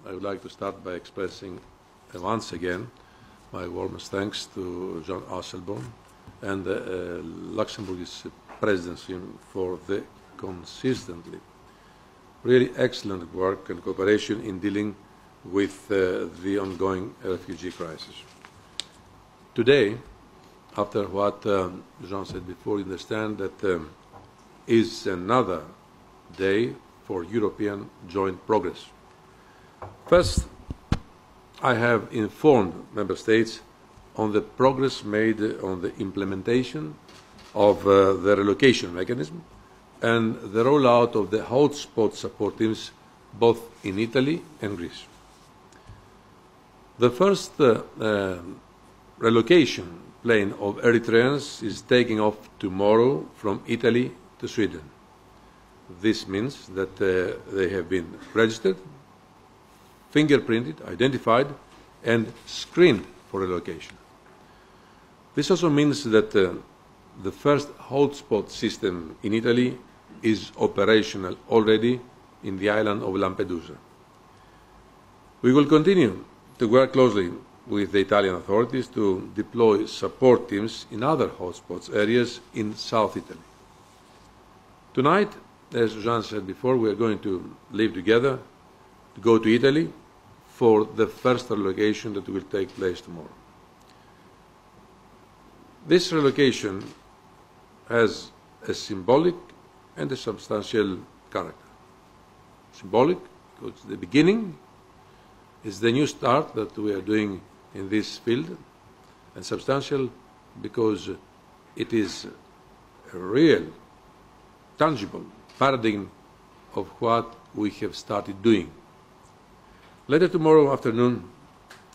I would like to start by expressing once again my warmest thanks to John Asselborn and the Luxembourg's presidency for the consistently really excellent work and cooperation in dealing with the ongoing refugee crisis. Today, after what Jean said before, you understand that is another day for European joint progress. First, I have informed Member States on the progress made on the implementation of the relocation mechanism and the rollout of the hotspot support teams both in Italy and Greece. The first relocation plane of Eritreans is taking off tomorrow from Italy to Sweden. This means that they have been registered, fingerprinted, identified and screened for relocation. This also means that the first hotspot system in Italy is operational already in the island of Lampedusa. We will continue to work closely with the Italian authorities to deploy support teams in other hotspots areas in South Italy. Tonight, as Jean said before, we are going to live together to go to Italy for the first relocation that will take place tomorrow. This relocation has a symbolic and a substantial character. Symbolic because it's the beginning, it's the new start that we are doing in this field, and substantial because it is a real, tangible paradigm of what we have started doing. Later tomorrow afternoon,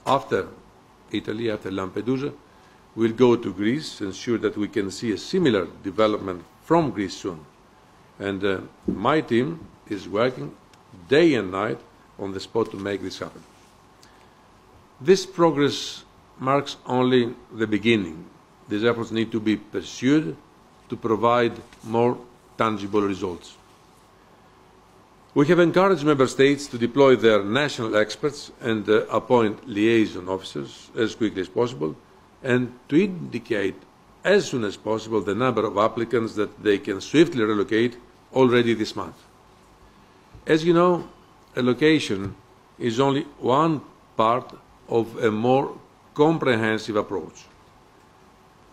after Italy, after Lampedusa, we'll go to Greece, ensure that we can see a similar development from Greece soon. And my team is working day and night on the spot to make this happen. This progress marks only the beginning. These efforts need to be pursued to provide more tangible results. We have encouraged Member States to deploy their national experts and appoint liaison officers as quickly as possible, and to indicate as soon as possible the number of applicants that they can swiftly relocate already this month. As you know, relocation is only one part of a more comprehensive approach.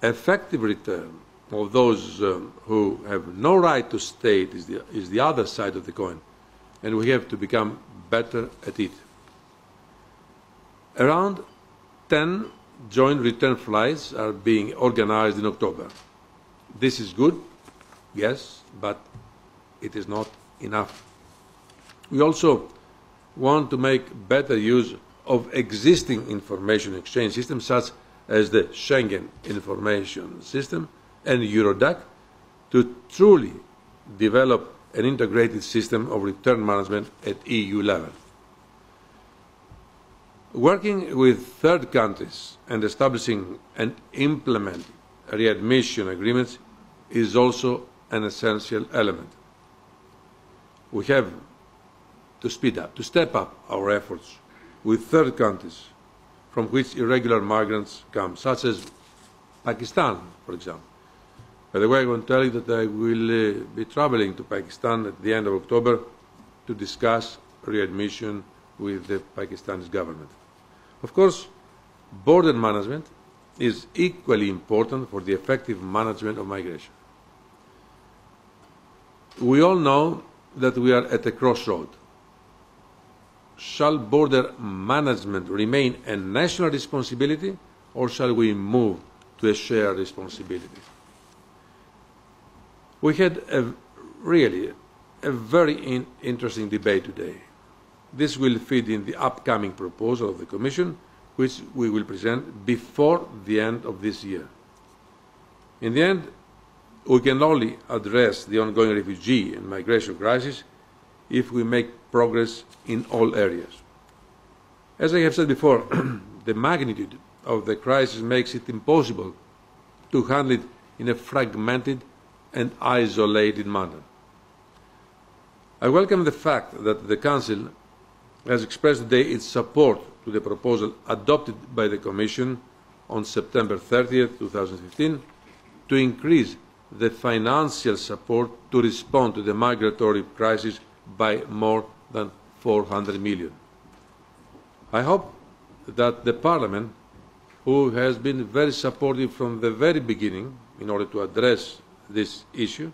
Effective return of those who have no right to stay is the other side of the coin, and we have to become better at it. Around 10 joint return flights are being organized in October. This is good, yes, but it is not enough. We also want to make better use of existing information exchange systems such as the Schengen Information System and Eurodac to truly develop an integrated system of return management at EU level. Working with third countries and establishing and implementing readmission agreements is also an essential element. We have to speed up, to step up our efforts with third countries from which irregular migrants come, such as Pakistan, for example. By the way, I want to tell you that I will be traveling to Pakistan at the end of October to discuss readmission with the Pakistani government. Of course, border management is equally important for the effective management of migration. We all know that we are at a crossroad. Shall border management remain a national responsibility, or shall we move to a shared responsibility? We had really a very interesting debate today. This will feed in the upcoming proposal of the Commission, which we will present before the end of this year. In the end, we can only address the ongoing refugee and migration crisis if we make progress in all areas. As I have said before, the magnitude of the crisis makes it impossible to handle it in a fragmented and isolated manner. I welcome the fact that the Council has expressed today its support to the proposal adopted by the Commission on September 30th, 2015, to increase the financial support to respond to the migratory crisis by more than 400 million. I hope that the Parliament, who has been very supportive from the very beginning in order to address this issue,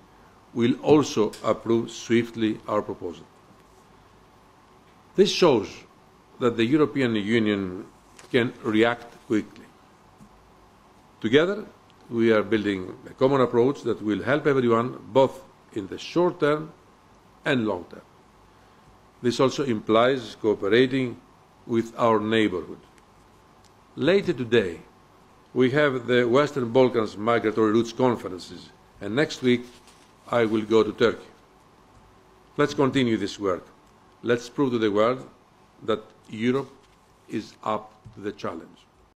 will also approve swiftly our proposal. This shows that the European Union can react quickly. Together, we are building a common approach that will help everyone, both in the short term and long term. This also implies cooperating with our neighbourhood. Later today, we have the Western Balkans Migratory Routes Conferences, and next week I will go to Turkey. Let's continue this work. Let's prove to the world that Europe is up to the challenge.